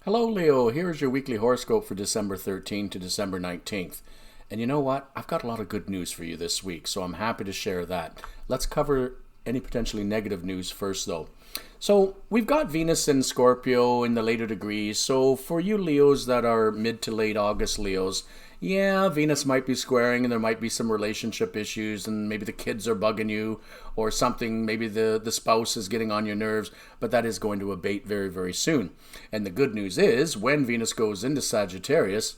Hello, Leo. Here's your weekly horoscope for December 13th to December 19th. And you know what? I've got a lot of good news for you this week, so I'm happy to share that. Let's cover any potentially negative news first, though. So, we've got Venus in Scorpio in the later degrees. So, for you Leos that are mid to late August Leos, yeah, Venus might be squaring and there might be some relationship issues and maybe the kids are bugging you or something. Maybe the spouse is getting on your nerves, but that is going to abate very, very soon. And the good news is when Venus goes into Sagittarius,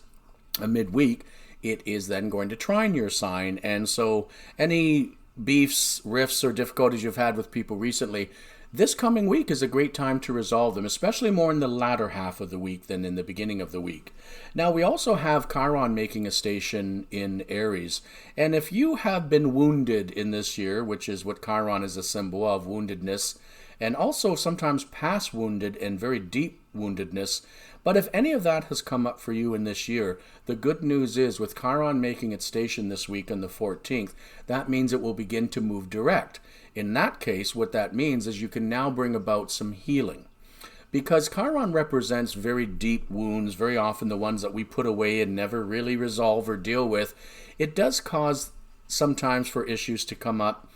a midweek, it is then going to trine your sign. And so any beefs, rifts, or difficulties you've had with people recently, this coming week is a great time to resolve them, especially more in the latter half of the week than in the beginning of the week. Now, we also have Chiron making a station in Aries. And if you have been wounded in this year, which is what Chiron is a symbol of, woundedness, and also sometimes past wounded and very deep woundedness, but if any of that has come up for you in this year, the good news is with Chiron making its station this week on the 14th, that means it will begin to move direct. In that case, what that means is you can now bring about some healing. Because Chiron represents very deep wounds, very often the ones that we put away and never really resolve or deal with, it does cause sometimes for issues to come up.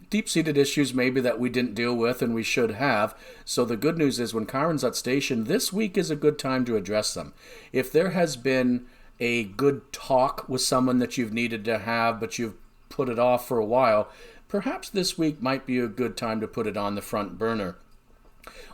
Deep-seated issues maybe that we didn't deal with and we should have. So the good news is when Chiron's at station, this week is a good time to address them. If there has been a good talk with someone that you've needed to have, but you've put it off for a while, perhaps this week might be a good time to put it on the front burner.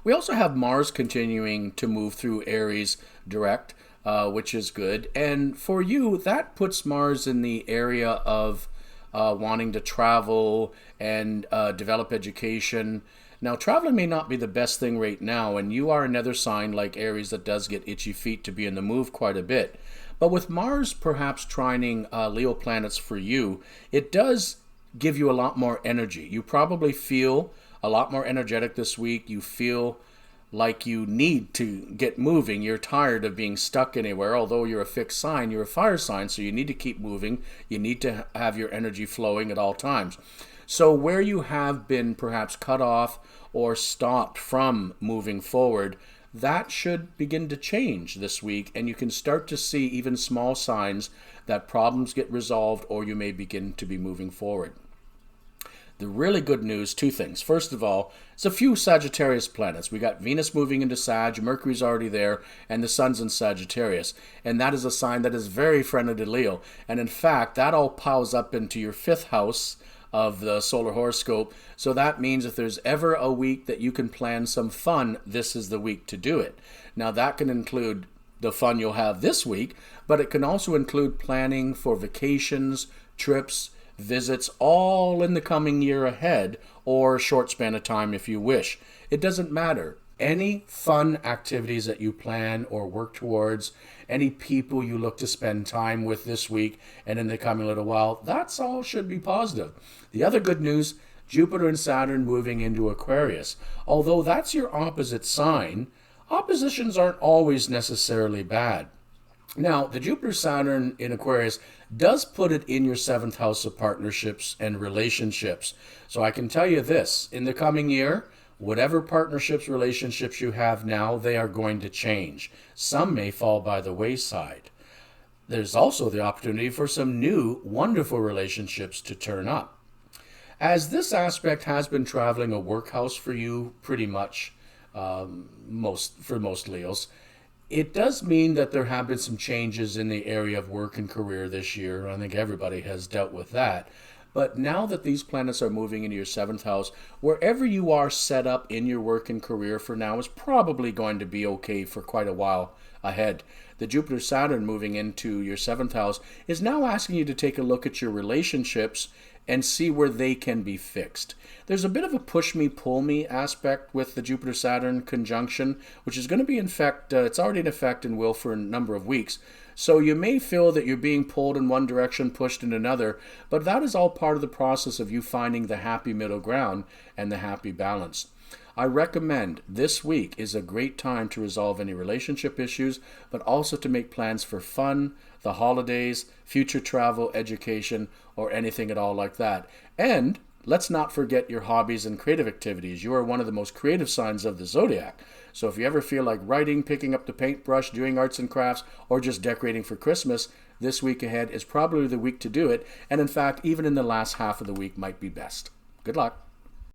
We also have Mars continuing to move through Aries direct, which is good. And for you, that puts Mars in the area of wanting to travel and develop education. Now, traveling may not be the best thing right now, and you are another sign like Aries that does get itchy feet to be in the move quite a bit. But with Mars perhaps trining Leo planets for you, it does give you a lot more energy. You probably feel a lot more energetic this week. You feel like you need to get moving. You're tired of being stuck anywhere. Although you're a fixed sign, you're a fire sign, so you need to keep moving. You need to have your energy flowing at all times. So where you have been perhaps cut off or stopped from moving forward, that should begin to change this week, and you can start to see even small signs that problems get resolved or you may begin to be moving forward. The really good news, two things. First of all, it's a few Sagittarius planets. We got Venus moving into Sag, Mercury's already there, and the Sun's in Sagittarius. And that is a sign that is very friendly to Leo. And in fact, that all piles up into your fifth house of the solar horoscope. So that means if there's ever a week that you can plan some fun, this is the week to do it. Now that can include the fun you'll have this week, but it can also include planning for vacations, trips, visits, all in the coming year ahead, or a short span of time if you wish. It doesn't matter. Any fun activities that you plan or work towards, any people you look to spend time with this week and in the coming little while, that's all should be positive. The other good news, Jupiter and Saturn moving into Aquarius. Although that's your opposite sign, oppositions aren't always necessarily bad. Now, the Jupiter-Saturn in Aquarius does put it in your seventh house of partnerships and relationships. So I can tell you this, in the coming year, whatever partnerships, relationships you have now, they are going to change. Some may fall by the wayside. There's also the opportunity for some new, wonderful relationships to turn up. As this aspect has been traveling a workhouse for you pretty much for most Leos, it does mean that there have been some changes in the area of work and career this year. I think everybody has dealt with that. But now that these planets are moving into your seventh house, wherever you are set up in your work and career for now is probably going to be okay for quite a while ahead. The Jupiter-Saturn moving into your seventh house is now asking you to take a look at your relationships and see where they can be fixed. There's a bit of a push me, pull me aspect with the Jupiter-Saturn conjunction, which is going to be in effect, it's already in effect and will for a number of weeks. So you may feel that you're being pulled in one direction, pushed in another, but that is all part of the process of you finding the happy middle ground and the happy balance. I recommend this week is a great time to resolve any relationship issues, but also to make plans for fun, the holidays, future travel, education, or anything at all like that. And let's not forget your hobbies and creative activities. You are one of the most creative signs of the zodiac. So if you ever feel like writing, picking up the paintbrush, doing arts and crafts, or just decorating for Christmas, this week ahead is probably the week to do it. And in fact, even in the last half of the week might be best. Good luck.